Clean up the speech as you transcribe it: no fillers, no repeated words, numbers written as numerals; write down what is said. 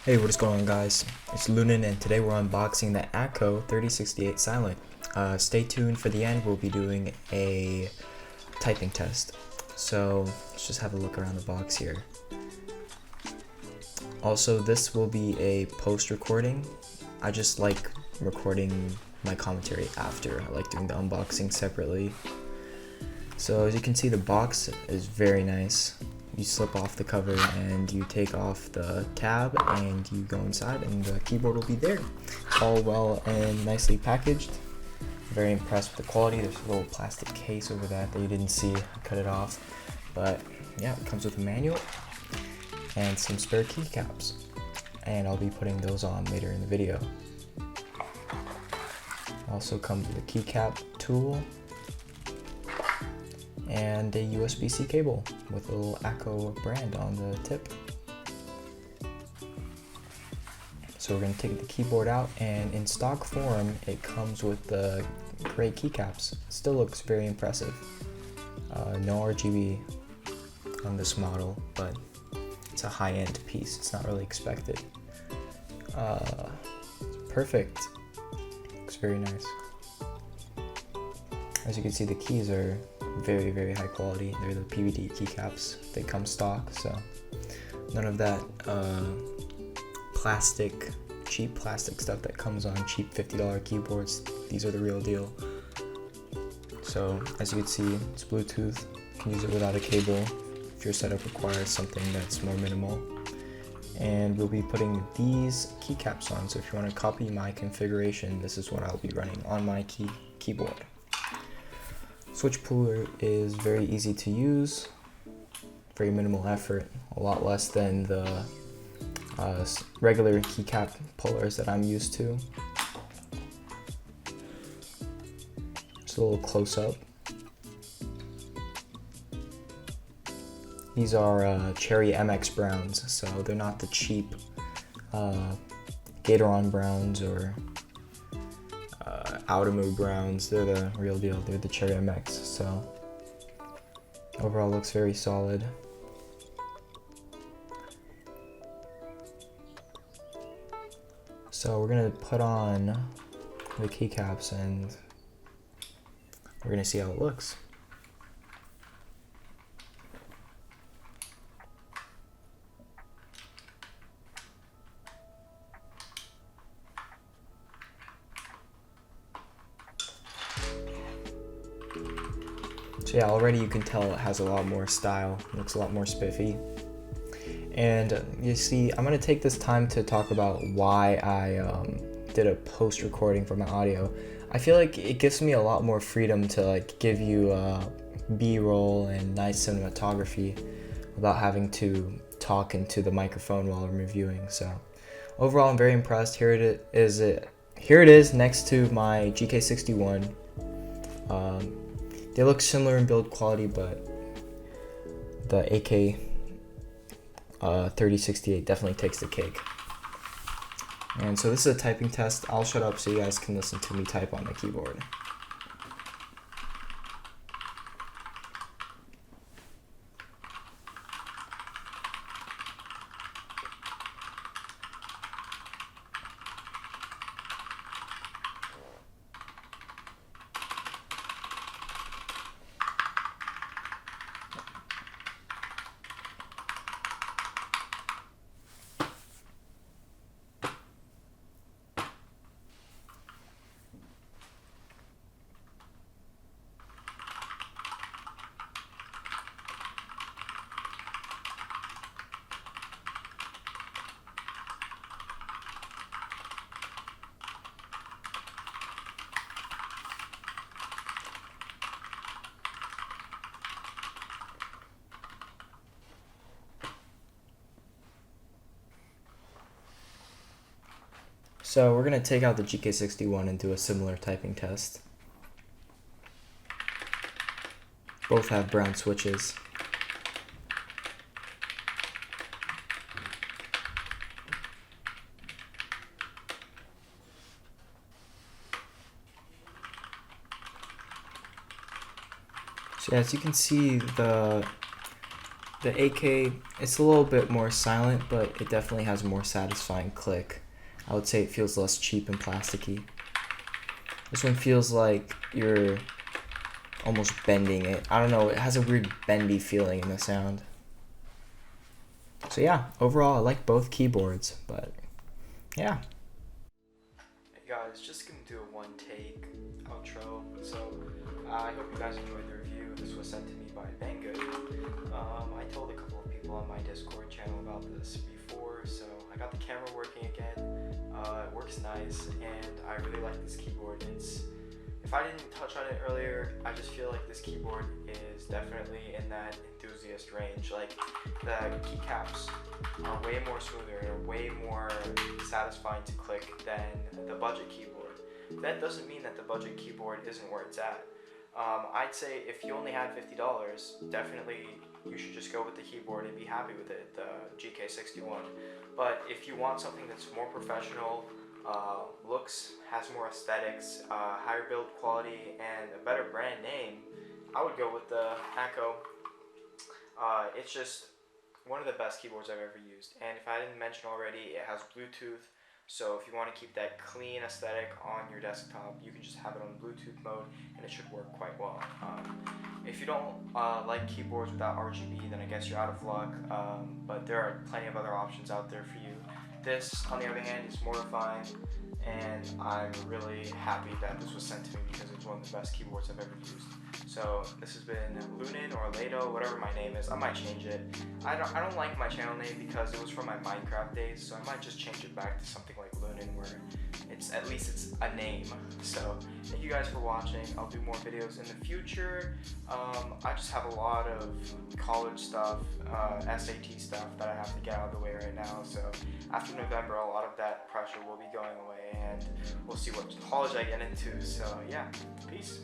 Hey, what is going on, guys? It's Lunan, and today we're unboxing the Akko 3068 Silent. Stay tuned for the end. We'll be doing a typing test. So let's just have a look around the box here. Also, this will be a post recording. I just like recording my commentary after. I like doing the unboxing separately. So as you can see, the box is very nice. You slip off the cover and you take off the tab and you go inside and the keyboard will be there. All well and nicely packaged. Very impressed with the quality. There's a little plastic case over that you didn't see. I cut it off. But yeah, it comes with a manual and some spare keycaps. And I'll be putting those on later in the video. Also comes with a keycap tool and a USB-C cable with a little Akko brand on the tip. So we're going to take the keyboard out, and in stock form it comes with the gray keycaps. Still looks very impressive. No RGB on this model, but it's a high-end piece. It's not really expected. Perfect. Looks very nice. As you can see, the keys are very, very high quality. They're the PVD keycaps. They come stock, so none of that cheap plastic stuff that comes on cheap $50 keyboards. These are the real deal. So as you can see, it's Bluetooth. You can use it without a cable if your setup requires something that's more minimal. And we'll be putting these keycaps on, so if you want to copy my configuration, this is what I'll be running on my keyboard. Switch puller is very easy to use, very minimal effort, a lot less than the regular keycap pullers that I'm used to. Just a little close up. These are Cherry MX browns, so they're not the cheap Gatoron browns or Outemu browns. They're the real deal. They're the Cherry MX. So overall looks very solid. So we're gonna put on the keycaps and we're gonna see how it looks. So yeah, already you can tell it has a lot more style. It looks a lot more spiffy. And you see, I'm gonna take this time to talk about why I did a post recording for my audio. I feel like it gives me a lot more freedom to like give you B-roll and nice cinematography without having to talk into the microphone while I'm reviewing. So overall, I'm very impressed. Here it is next to my GK61. They look similar in build quality, but the AK 3068 definitely takes the cake. And so this is a typing test. I'll shut up so you guys can listen to me type on the keyboard. So we're going to take out the GK61 and do a similar typing test. Both have brown switches. So as you can see, the The AK, it's a little bit more silent, but it definitely has a more satisfying click. I would say it feels less cheap and plasticky. This one feels like you're almost bending it. I don't know, it has a weird bendy feeling in the sound. So yeah, overall I like both keyboards, but yeah. Hey guys, just gonna do a one take outro. So I hope you guys enjoyed the review. This was sent to me by Banggood. I told a couple of people on my Discord channel about this before, so I got the camera working again. It works nice, and I really like this keyboard. If I didn't touch on it earlier, I just feel like this keyboard is definitely in that enthusiast range. Like, the keycaps are way more smoother and way more satisfying to click than the budget keyboard. That doesn't mean that the budget keyboard isn't where it's at. I'd say if you only had $50, definitely you should just go with the keyboard and be happy with it, the GK61. But if you want something that's more professional, looks, has more aesthetics, higher build quality, and a better brand name, I would go with the Akko. It's just one of the best keyboards I've ever used. And if I didn't mention already, it has Bluetooth. So if you want to keep that clean aesthetic on your desktop, you can just have it on Bluetooth mode and it should work quite well. If you don't like keyboards without RGB, then I guess you're out of luck, but there are plenty of other options out there for you. This, on the other hand, is more refined, and I'm really happy that this was sent to me because it's one of the best keyboards I've ever used. So this has been Lunin or Lado, whatever my name is. I might change it. I don't like my channel name because it was from my Minecraft days, so I might just change it back to something like Lunin, where at least it's a name. So thank you guys for watching. I'll do more videos in the future. I just have a lot of college stuff, SAT stuff that I have to get out of the way right now. So after November, a lot of that pressure will be going away, and we'll see what college I get into. So yeah, peace.